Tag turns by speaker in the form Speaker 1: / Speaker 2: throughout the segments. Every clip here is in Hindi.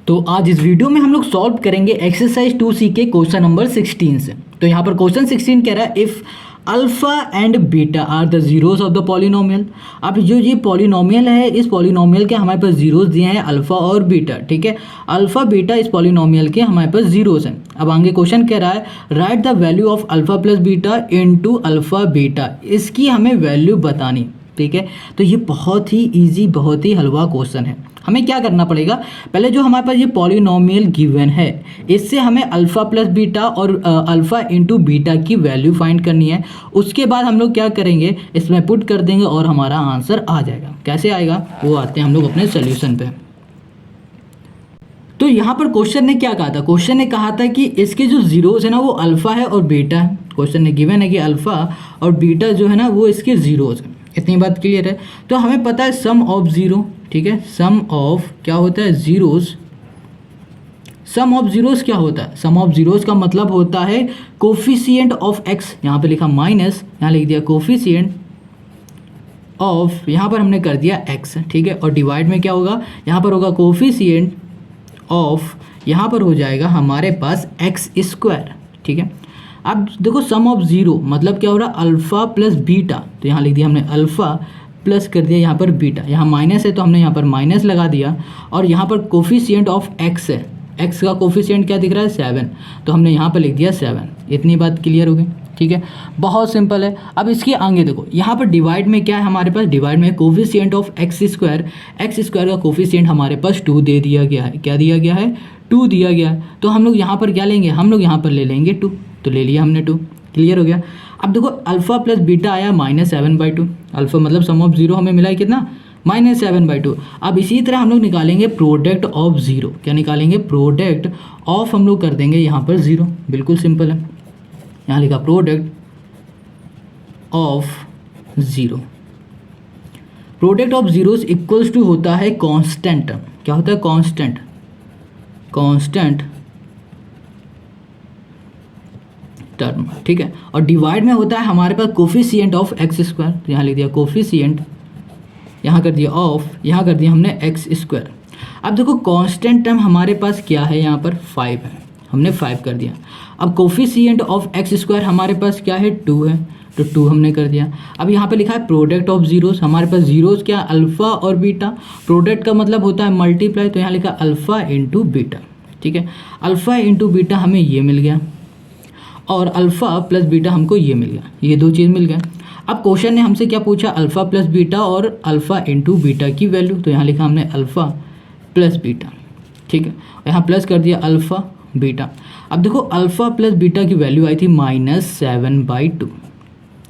Speaker 1: तो आज इस वीडियो में हम लोग सॉल्व करेंगे एक्सरसाइज 2C के क्वेश्चन नंबर 16 से। तो यहाँ पर क्वेश्चन 16 कह रहा है if alpha and beta are the zeros of the polynomial. अब जो ये पॉलिनोमियल है, इस पॉलिनोमियल के हमारे पास जीरोस दिए हैं अल्फा और बीटा, ठीक है। अल्फा बीटा इस पॉलिनोमियल के हमारे पास जीरोस हैं। अब आगे क्वेश्चन कह रहा है write the value of alpha plus beta into alpha beta, इसकी हमें वैल्यू बतानी, ठीक है। तो ये बहुत ही ईजी, बहुत ही हलवा क्वेश्चन है। हमें क्या करना पड़ेगा, पहले जो हमारे पास ये पॉलिनोमियल गिवन है इससे हमें अल्फा प्लस बीटा और अल्फा इंटू बीटा की वैल्यू फाइंड करनी है। उसके बाद हम लोग क्या करेंगे, इसमें पुट कर देंगे और हमारा आंसर आ जाएगा। कैसे आएगा वो आते हैं हम लोग अपने सोल्यूशन पे। तो यहाँ पर क्वेश्चन ने क्या कहा था, क्वेश्चन ने कहा था कि इसके जो जीरोस है ना वो अल्फा है और बीटा है। क्वेश्चन ने गिवन है कि अल्फा और बीटा जो है ना वो इसके जीरोस है। इतनी बात क्लियर है। तो हमें पता है सम ऑफ जीरो, ठीक है। सम ऑफ क्या होता है, जीरोस। सम ऑफ जीरोस क्या होता है, सम ऑफ जीरोस का मतलब होता है कोफिशिएंट ऑफ एक्स, यहाँ पे लिखा माइनस, यहाँ लिख दिया कोफिशिएंट ऑफ, यहाँ पर हमने कर दिया एक्स, ठीक है। और डिवाइड में क्या होगा, यहाँ पर होगा कोफिशिएंट ऑफ, यहाँ पर हो जाएगा हमारे पास एक्स स्क्वायर, ठीक है। अब देखो सम ऑफ जीरो मतलब क्या हो रहा है, अल्फा प्लस बीटा, तो यहाँ लिख दिया हमने अल्फा प्लस कर दिया यहाँ पर बीटा, यहाँ माइनस है तो हमने यहाँ पर माइनस लगा दिया। और यहाँ पर कोफिशिएंट ऑफ एक्स है, एक्स का कोफिशिएंट क्या दिख रहा है 7, तो हमने यहाँ पर लिख दिया 7। इतनी बात क्लियर हो गई, ठीक है। बहुत सिंपल है। अब इसके आगे देखो, यहाँ पर डिवाइड में क्या है हमारे पास, डिवाइड में coefficient of x square, x square का कोफिशिएंट हमारे पास 2 दे दिया गया है। क्या दिया गया है, 2 दिया गया है। तो हम लोग यहाँ पर क्या लेंगे, हम लोग यहाँ पर ले लेंगे 2, तो ले लिया हमने 2। क्लियर हो गया। अब देखो अल्फा प्लस बीटा आया -7/2, अल्फा मतलब सम ऑफ जीरो हमें मिला है कितना, -7/2। अब इसी तरह हम लोग निकालेंगे प्रोडक्ट ऑफ जीरो। क्या निकालेंगे, प्रोडक्ट ऑफ हम लोग कर देंगे यहाँ पर जीरो। बिल्कुल सिंपल है, यहाँ लिखा product of zero. Product of zeros equals to होता है कांस्टेंट। क्या होता है, कांस्टेंट, कांस्टेंट टर्म, ठीक है। और डिवाइड में होता है हमारे पास कोफिशिएंट ऑफ एक्स स्क्वायर, तो यहाँ लिख दिया कोफिशिएंट, यहाँ कर दिया ऑफ, यहाँ कर दिया हमने एक्स स्क्वायर। अब देखो कांस्टेंट टर्म हमारे पास क्या है, यहाँ पर 5 है, हमने 5 कर दिया। अब कोफिशिएंट ऑफ एक्स स्क्वायर हमारे पास क्या है, 2 है, तो 2 हमने कर दिया। अब यहाँ पे लिखा है प्रोडक्ट ऑफ जीरोस, हमारे पास जीरोस क्या, अल्फा और बीटा। प्रोडक्ट का मतलब होता है मल्टीप्लाई, तो यहाँ लिखा अल्फा इंटू बीटा, ठीक है। अल्फा इंटू बीटा हमें ये मिल गया और अल्फ़ा प्लस बीटा हमको ये मिल गया, ये 2 चीज़ मिल गया। अब क्वेश्चन ने हमसे क्या पूछा, अल्फ़ा प्लस बीटा और अल्फ़ा इंटू बीटा की वैल्यू, तो यहाँ लिखा हमने अल्फ़ा प्लस बीटा, ठीक है। यहाँ प्लस कर दिया अल्फ़ा बीटा। अब देखो अल्फ़ा प्लस बीटा की वैल्यू आई थी -7/2,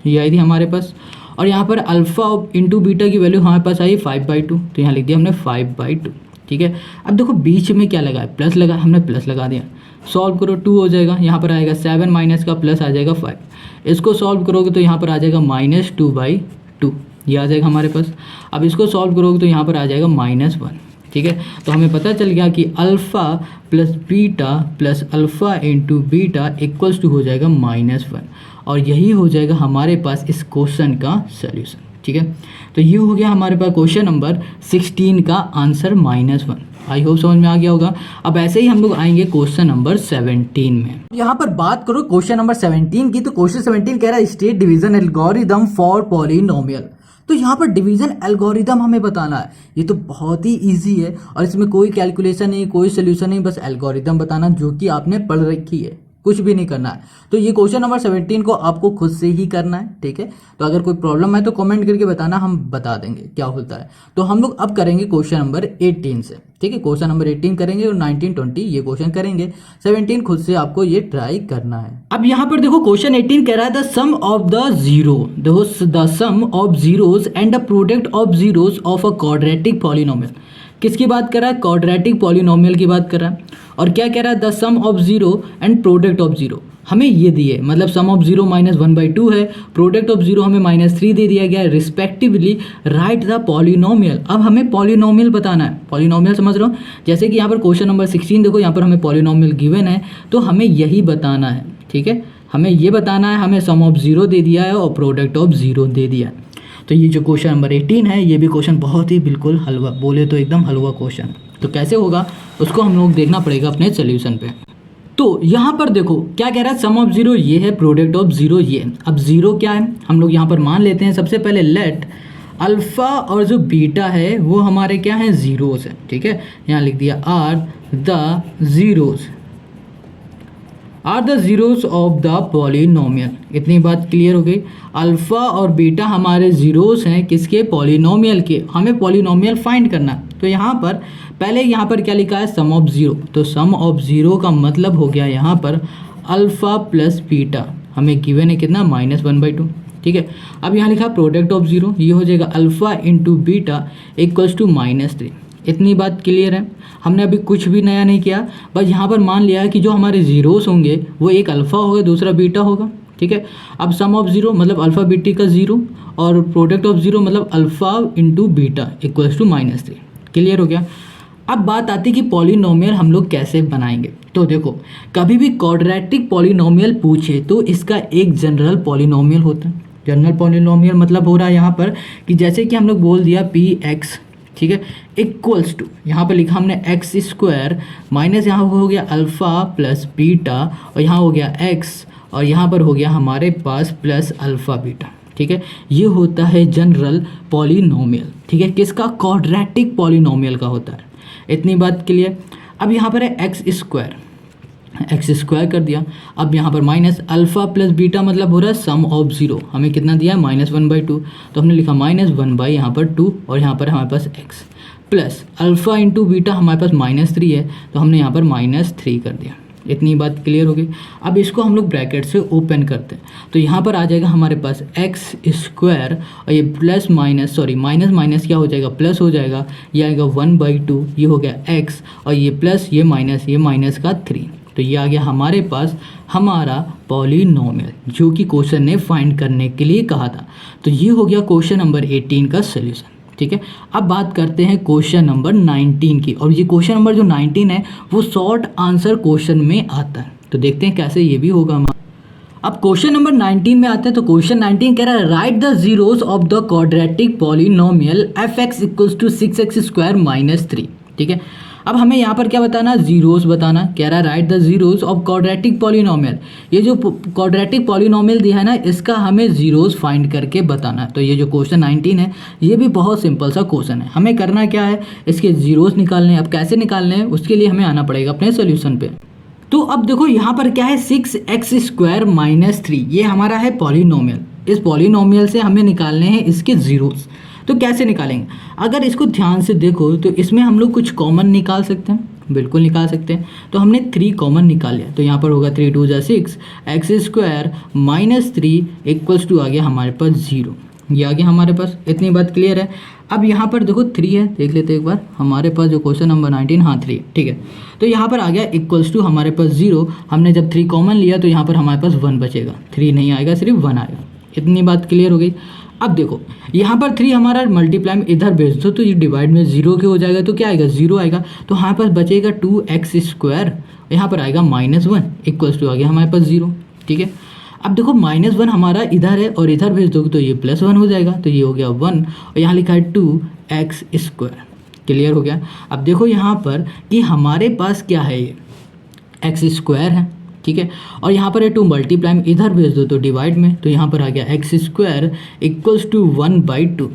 Speaker 1: ये आई थी हमारे पास। और यहाँ पर अल्फ़ा इंटू बीटा की वैल्यू हमारे पास आई 5/2, तो यहाँ लिख दिया हमने 5/2, ठीक है। अब देखो बीच में क्या लगा है, प्लस लगा, हमने प्लस लगा दिया। सॉल्व करो 2 हो जाएगा, यहाँ पर आएगा 7 माइनस का प्लस आ जाएगा 5। इसको सॉल्व करोगे तो यहाँ पर आ जाएगा -2/2, ये आ जाएगा हमारे पास। अब इसको सॉल्व करोगे तो यहाँ पर आ जाएगा -1, ठीक है। तो हमें पता चल गया कि alpha plus beta plus alpha into beta equals to हो जाएगा -1, और यही हो जाएगा हमारे पास इस क्वेश्चन का सोल्यूशन, ठीक है। तो ये हो गया हमारे पास क्वेश्चन नंबर 16 का आंसर -1। आई होप समझ में आ गया होगा। अब ऐसे ही हम लोग आएंगे क्वेश्चन नंबर 17 में। यहाँ पर बात करो क्वेश्चन नंबर 17 की, तो क्वेश्चन 17 कह रहा है state division algorithm for polynomial. तो यहाँ पर डिवीजन एल्गोरिदम हमें बताना है। ये तो बहुत ही इजी है और इसमें कोई कैलकुलेशन नहीं, कोई सोल्यूशन नहीं, बस एल्गोरिदम बताना जो कि आपने पढ़ रखी है, कुछ भी नहीं करना है। तो ये क्वेश्चन नंबर 17 को आपको खुद से ही करना है, ठीक है। तो अगर कोई प्रॉब्लम है तो कमेंट करके बताना, हम बता देंगे क्या होता है। तो हम लोग अब करेंगे क्वेश्चन नंबर 18 से, ठीक है। क्वेश्चन नंबर 18 करेंगे और 19, 20 ये क्वेश्चन करेंगे। 17 खुद से आपको ये ट्राई करना है। अब यहाँ पर देखो क्वेश्चन 18 कह रहा है the sum of the zero, देखो the sum of zeros and the product of zeros of a quadratic polynomial. किसकी बात कर रहा है, क्वाड्रेटिक पॉलिनोमियल की बात कर रहा है। और क्या कह रहा है, the sum of zero and product of zero. हमें ये दिए, मतलब सम ऑफ जीरो -1/2 है, प्रोडक्ट ऑफ जीरो हमें -3 दे दिया गया है, रिस्पेक्टिवली राइट द पॉलिनोमियल। अब हमें पॉलिनोमियल बताना है, पॉलिनोमियल समझ रहे हो। जैसे कि यहाँ पर क्वेश्चन नंबर 16 देखो, यहाँ पर हमें पॉलिनोमियल गिवन है, तो हमें यही बताना है, ठीक है। हमें ये बताना है, हमें सम ऑफ जीरो दे दिया है और प्रोडक्ट ऑफ जीरो दे दिया है। तो ये जो क्वेश्चन नंबर 18 है, ये भी क्वेश्चन बहुत ही बिल्कुल हलवा, बोले तो एकदम हलवा क्वेश्चन। तो कैसे होगा उसको हम लोग देखना पड़ेगा अपने सोल्यूशन पे। तो यहाँ पर देखो क्या कह रहा है, सम ऑफ जीरो ये है, प्रोडक्ट ऑफ जीरो ये है। अब जीरो क्या है हम लोग यहाँ पर मान लेते हैं सबसे पहले लेट अल्फ़ा और जो बीटा है वो हमारे क्या है, ज़ीरोज़ है। ठीक है, यहाँ लिख दिया are the zeros of the polynomial. इतनी बात क्लियर हो गई। अल्फ़ा और बीटा हमारे ज़ीरोज़ हैं किसके, पॉलिनोमियल के। हमें पॉलिनोमियल फाइंड करना, तो यहाँ पर पहले यहाँ पर क्या लिखा है, सम ऑफ ज़ीरो। तो सम ऑफ ज़ीरो का मतलब हो गया यहाँ पर अल्फ़ा प्लस बीटा, हमें गिवन है कितना, -1/2। ठीक है, अब यहाँ लिखा प्रोडक्ट ऑफ जीरो, ये हो जाएगा alpha into beta equals to -3। इतनी बात क्लियर है। हमने अभी कुछ भी नया नहीं किया, बस यहाँ पर मान लिया कि जो हमारे ज़ीरोस होंगे वो एक अल्फ़ा होगा दूसरा बीटा होगा। ठीक है, अब सम ऑफ ज़ीरो मतलब अल्फ़ा बीटी का ज़ीरो, और प्रोडक्ट ऑफ ज़ीरो मतलब alpha into beta equals to -3। Clear हो गया। अब बात आती है कि पॉलिनोमियल हम लोग कैसे बनाएंगे। तो देखो, कभी भी क्वाड्रेटिक पॉलिनोमियल पूछे तो इसका एक जनरल पॉलिनोमियल होता है। जनरल पॉलिनोमियल मतलब हो रहा है यहाँ पर कि जैसे कि हम लोग बोल दिया पी एक्स, ठीक है, इक्वल्स टू, यहाँ पर लिखा हमने एक्स स्क्वायर माइनस यहाँ हो गया अल्फ़ा प्लस बीटा, और यहाँ हो गया एक्स, और यहाँ पर हो गया हमारे पास प्लस अल्फ़ा बीटा। ठीक है, ये होता है जनरल पॉलिनोमियल। ठीक है, किसका, क्वाड्रेटिक पॉलिनोमियल का होता है। इतनी बात क्लियर। अब यहाँ पर है एक्स स्क्वायर कर दिया। अब यहाँ पर माइनस अल्फ़ा प्लस बीटा मतलब हो रहा है सम ऑफ ज़ीरो, हमें कितना दिया है, -1/2। तो हमने लिखा -1 यहाँ पर 2, और यहाँ पर हमारे पास x plus alpha into beta हमारे पास -3 है, तो हमने यहाँ पर -3 कर दिया। इतनी बात क्लियर हो गई। अब इसको हम लोग ब्रैकेट से ओपन करते हैं, तो यहाँ पर आ जाएगा हमारे पास एक्स स्क्वायर, और ये प्लस माइनस माइनस क्या हो जाएगा, प्लस हो जाएगा, ये आएगा 1/2, ये हो गया एक्स, और ये प्लस ये माइनस का 3। तो ये आ गया हमारे पास हमारा पॉलिनोमियल जो कि क्वेश्चन ने फाइंड करने के लिए कहा था। तो ये हो गया क्वेश्चन नंबर 18 का सोल्यूशन। ठीक है, अब बात करते हैं क्वेश्चन नंबर 19 की, और ये क्वेश्चन नंबर जो 19 है वो शॉर्ट आंसर क्वेश्चन में आता है। तो देखते हैं कैसे ये भी होगा हमारा। अब क्वेश्चन नंबर 19 में आते हैं। तो क्वेश्चन 19 कह रहा है write the zeros of the quadratic polynomial f(x) equals to 6x² - 3। ठीक है, अब हमें यहाँ पर क्या बताना, जीरोस बताना। कह रहा है write the zeros of quadratic polynomial. ये जो क्वाड्रेटिक पॉलिनोमियल दिया है ना, इसका हमें जीरोस फाइंड करके बताना। तो ये जो क्वेश्चन 19 है ये भी बहुत सिंपल सा क्वेश्चन है। हमें करना क्या है, इसके जीरोस निकालने हैं। अब कैसे निकालने हैं, उसके लिए हमें आना पड़ेगा अपने सोल्यूशन पे। तो अब देखो यहाँ पर क्या है, 6x² - 3, ये हमारा है पॉलिनोमियल। इस पॉलिनोमियल से हमें निकालने हैं इसके जीरोस। तो कैसे निकालेंगे, अगर इसको ध्यान से देखो तो इसमें हम लोग कुछ कॉमन निकाल सकते हैं, बिल्कुल निकाल सकते हैं। तो हमने 3 कॉमन निकाल लिया, तो यहाँ पर होगा 3 × 2 = 6, x² - 3 इक्वल्स टू आ गया हमारे पास 0। ये आ गया हमारे पास। इतनी बात क्लियर है। अब यहाँ पर देखो 3 है, देख लेते हैं एक बार हमारे पास जो क्वेश्चन नंबर 19, हाँ 3। ठीक है, तो यहाँ पर आ गया इक्वल्स टू हमारे पास 0। हमने जब 3 कॉमन लिया तो यहाँ पर हमारे पास 1 बचेगा, 3 नहीं आएगा, सिर्फ 1 आएगा। इतनी बात क्लियर हो गई। अब देखो यहाँ पर 3 हमारा मल्टीप्लाई में इधर भेज दो तो ये डिवाइड में 0 के हो जाएगा, तो क्या आएगा, 0 आएगा। तो हमारे पास बचेगा 2x², यहाँ पर आएगा -1 इक्वल्स टू आ गया हमारे पास 0। ठीक है, अब देखो -1 हमारा इधर है और इधर भेज दोगे तो ये +1 हो जाएगा, तो ये हो गया 1, और यहाँ लिखा है 2x²। क्लियर हो गया। अब देखो यहाँ पर कि हमारे पास क्या है, ये x² है। ठीक है, और यहाँ पर है 2 मल्टीप्लाई में इधर भेज दो तो डिवाइड में, तो यहाँ पर आ गया x² इक्वल्स टू 1/2।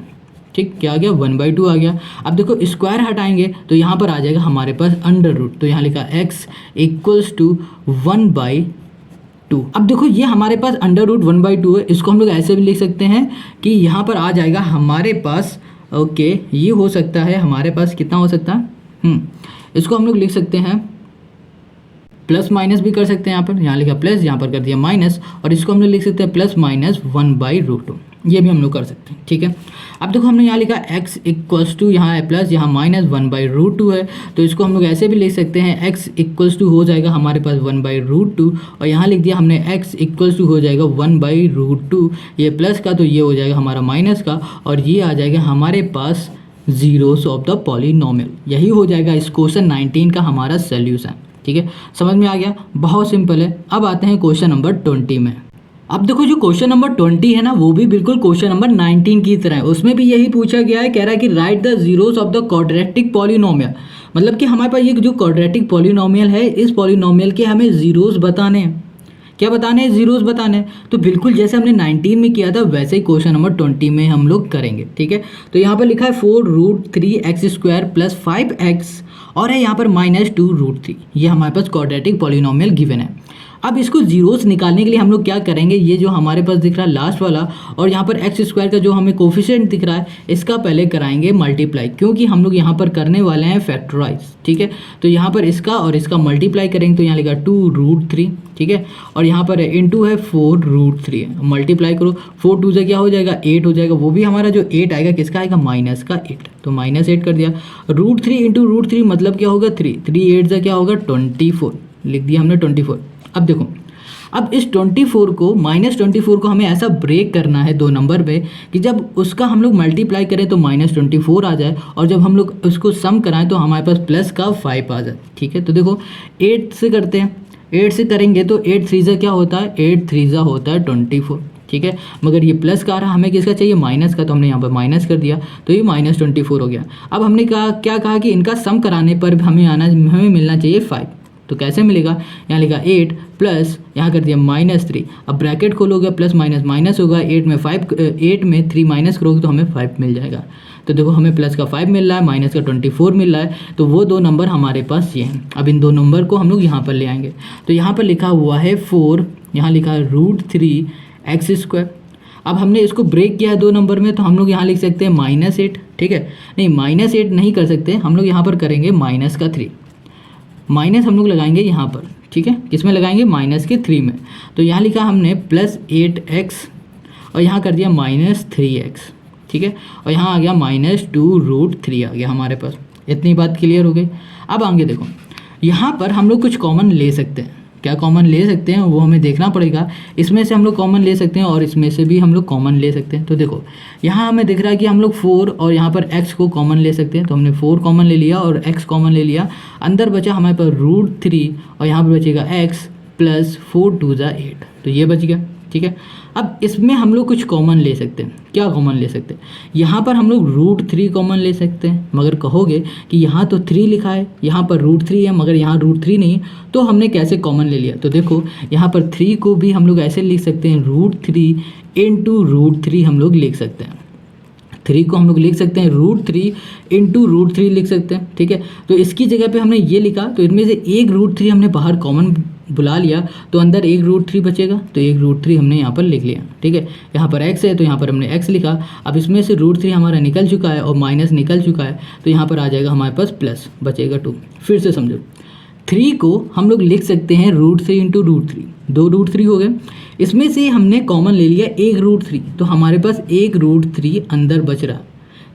Speaker 1: ठीक, क्या आ गया, 1/2 आ गया। अब देखो स्क्वायर हटाएंगे तो यहाँ पर आ जाएगा हमारे पास √, तो यहाँ लिखा x इक्वल्स टू 1/2। अब देखो ये हमारे पास √1/2 है, इसको हम लोग ऐसे भी लिख सकते हैं कि यहाँ पर आ जाएगा हमारे पास, ओके, ये हो सकता है हमारे पास कितना हो सकता है, इसको हम लोग लिख सकते हैं प्लस माइनस भी कर सकते हैं। यहाँ लिखा प्लस, यहाँ पर कर दिया माइनस, और इसको हम लोग लिख सकते हैं +-1/√2, ये भी हम लोग कर सकते हैं। ठीक है, अब देखो हमने यहाँ लिखा x इक्वल्स टू, यहाँ है प्लस, यहाँ -1/√2 है, तो इसको हम लोग ऐसे भी लिख सकते हैं, x इक्वल्स टू हो जाएगा हमारे पास 1/√2, और यहाँ लिख दिया हमने x इक्वल्स टू हो जाएगा 1/√2, ये प्लस का तो ये हो जाएगा हमारा माइनस का, और ये आ जाएगा हमारे पास जीरोस ऑफ द पॉलिनोमियल। यही हो जाएगा इस क्वेश्चन 19 का हमारा सोल्यूशन। ठीक है, समझ में आ गया, बहुत सिंपल है। अब आते हैं क्वेश्चन नंबर 20 में। अब देखो जो क्वेश्चन नंबर 20 है ना, वो भी बिल्कुल क्वेश्चन नंबर 19 की तरह है। उसमें भी यही पूछा गया है, कह रहा है कि right the zeros of the quadratic polynomial. मतलब कि हमारे पास ये जो क्वाड्रेटिक पॉलिनोमियल है, इस पॉलिनोमियल के हमें ज़ीरोज़ बताने हैं। क्या बताने हैं? ज़ीरोज़ बताने हैं। तो बिल्कुल जैसे हमने 19 में किया था वैसे ही क्वेश्चन नंबर 20 में हम लोग करेंगे, ठीक है। तो यहाँ पर लिखा है 4√3x² + 5x और है यहाँ पर -2√3। ये हमारे पास क्वाड्रेटिक पॉलिनोमियल गिवन है। अब इसको जीरोस निकालने के लिए हम लोग क्या करेंगे, ये जो हमारे पास दिख रहा है लास्ट वाला और यहाँ पर x² का जो हमें कोफिशिएंट दिख रहा है, इसका पहले कराएंगे मल्टीप्लाई, क्योंकि हम लोग यहाँ पर करने वाले हैं फैक्टराइज, ठीक है। तो यहाँ पर इसका और इसका मल्टीप्लाई करेंगे तो यहाँ लिखा 2√3, ठीक है। और यहाँ पर इंटू है 4√3 है, मल्टीप्लाई करो 4 2 से क्या हो जाएगा 8 हो जाएगा, वो भी हमारा जो 8 आएगा किसका आएगा, माइनस का 8, तो -8 कर दिया। √3 इंटू √3 मतलब क्या होगा 3, 3 8 से क्या होगा 24, लिख दिया हमने 24। अब देखो, अब इस 24 को -24 को हमें ऐसा ब्रेक करना है दो नंबर पे कि जब उसका हम लोग मल्टीप्लाई करें तो -24 आ जाए और जब हम लोग उसको सम कराएं तो हमारे पास प्लस का 5 आ जाए, ठीक है। तो देखो 8 से करते हैं, 8 से करेंगे तो 8 3 क्या होता है, 8 3 होता है 24, ठीक है। मगर ये प्लस का आ रहा, हमें किसका चाहिए, माइनस का, तो हमने यहाँ पर माइनस कर दिया तो ये -24 हो गया। अब हमने क्या कहा कि इनका सम कराने पर हमें मिलना चाहिए 5। तो कैसे मिलेगा, यहाँ लिखा 8 प्लस यहाँ कर दिया -3। अब ब्रैकेट खोलोगे प्लस माइनस माइनस होगा, 8 में 3 माइनस करोगे तो हमें 5 मिल जाएगा। तो देखो हमें प्लस का 5 मिल रहा है, माइनस का 24 मिल रहा है, तो वो दो नंबर हमारे पास ये हैं। अब इन दो नंबर को हम लोग यहाँ पर ले आएंगे। तो यहाँ पर लिखा हुआ है 4, यहाँ लिखा है √3x²। अब हमने इसको ब्रेक किया है दो नंबर में, तो हम लोग यहाँ लिख सकते हैं -8, ठीक है। नहीं, -8 नहीं कर सकते, हम लोग यहाँ पर करेंगे -3, माइनस हम लोग लगाएंगे यहाँ पर, ठीक है। किसमें लगाएंगे, -3 में। तो यहाँ लिखा हमने +8x और यहाँ कर दिया -3x, ठीक है। और यहाँ आ गया -2√3 आ गया हमारे पास। इतनी बात क्लियर हो गई। अब आगे देखो, यहाँ पर हम लोग कुछ कॉमन ले सकते हैं। क्या कॉमन ले सकते हैं वो हमें देखना पड़ेगा। इसमें से हम लोग कॉमन ले सकते हैं और इसमें से भी हम लोग कॉमन ले सकते हैं। तो देखो यहाँ हमें दिख रहा है कि हम लोग 4 और यहाँ पर x को कॉमन ले सकते हैं, तो हमने 4 कॉमन ले लिया और x कॉमन ले लिया। अंदर बचा हमारे पास √3 और यहाँ पर बचेगा x + 4 2 8, तो ये बच गया, ठीक है। अब इसमें हम लोग कुछ कॉमन ले सकते हैं। क्या कॉमन ले सकते हैं, यहाँ पर हम लोग √3 कॉमन ले सकते हैं। मगर कहोगे कि यहाँ तो 3 लिखा है, यहाँ पर √3 है, मगर यहाँ √3 नहीं, तो हमने कैसे कॉमन ले लिया। तो देखो यहाँ पर 3 को भी हम लोग ऐसे लिख सकते हैं, √3 इंटू √3 हम लोग लिख सकते हैं। 3 को हम लोग लिख सकते हैं √3 इंटू √3 लिख सकते हैं, ठीक है। तो इसकी जगह पे हमने ये लिखा, तो इनमें से एक √3 हमने बाहर कॉमन बुला लिया, तो अंदर एक √3 बचेगा, तो एक √3 हमने यहाँ पर लिख लिया, ठीक है। यहाँ पर x है तो यहाँ पर हमने x लिखा। अब इसमें से √3 हमारा निकल चुका है और माइनस निकल चुका है, तो यहाँ पर आ जाएगा हमारे पास प्लस, बचेगा 2। फिर से समझो, 3 को हम लोग लिख सकते हैं √3 इंटू √3, 2 √3 हो गए। इसमें से हमने कॉमन ले लिया एक √3, तो हमारे पास एक √3 अंदर बच रहा,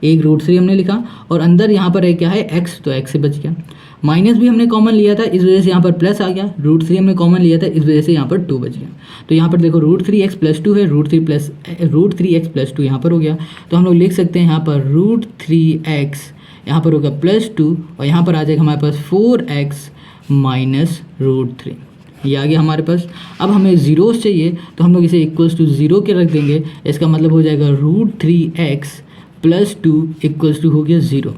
Speaker 1: एक √3 हमने लिखा और अंदर यहाँ पर है क्या है x, तो x से बच गया। माइनस भी हमने कॉमन लिया था, इस वजह से यहाँ पर प्लस आ गया। √3 हमने कॉमन लिया था, इस वजह से यहाँ पर 2 बच गया। तो यहाँ पर देखो √3x + 2 है, √3x + 2 यहाँ पर हो गया। तो हम लोग लिख सकते हैं यहाँ पर √3x, यहाँ पर होगा +2 और यहाँ पर आ जाएगा हमारे पास 4x - √3, ये आ गया हमारे पास। अब हमें ज़ीरोस चाहिए, तो हम लोग इसे =0 के रख देंगे। इसका मतलब हो जाएगा √3x + 2 हो गया 0।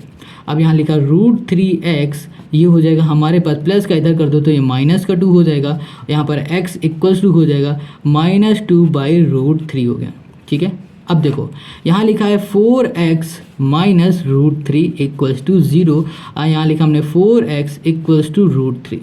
Speaker 1: अब यहाँ लिखा √3x, ये हो जाएगा हमारे पास, प्लस का इधर कर दो तो ये -2 हो जाएगा। यहाँ पर x = हो जाएगा -2/√3 हो गया, ठीक है। अब देखो यहाँ लिखा है 4x - √3 = 0 और यहाँ लिखा हमने 4x = √3,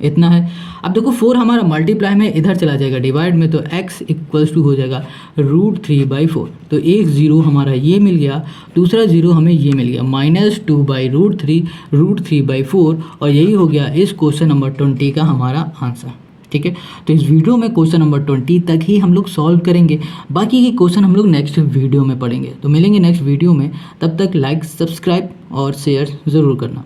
Speaker 1: इतना है। अब देखो 4 हमारा मल्टीप्लाई में इधर चला जाएगा डिवाइड में, तो x = हो जाएगा √3/4। तो एक 0 हमारा ये मिल गया, दूसरा 0 हमें ये मिल गया -2/√3, √3/4, और यही हो गया इस क्वेश्चन नंबर 20 का हमारा आंसर, ठीक है। तो इस वीडियो में क्वेश्चन नंबर 20 तक ही हम लोग सॉल्व करेंगे, बाकी के क्वेश्चन हम लोग नेक्स्ट वीडियो में पढ़ेंगे। तो मिलेंगे नेक्स्ट वीडियो में, तब तक लाइक, सब्सक्राइब और शेयर ज़रूर करना।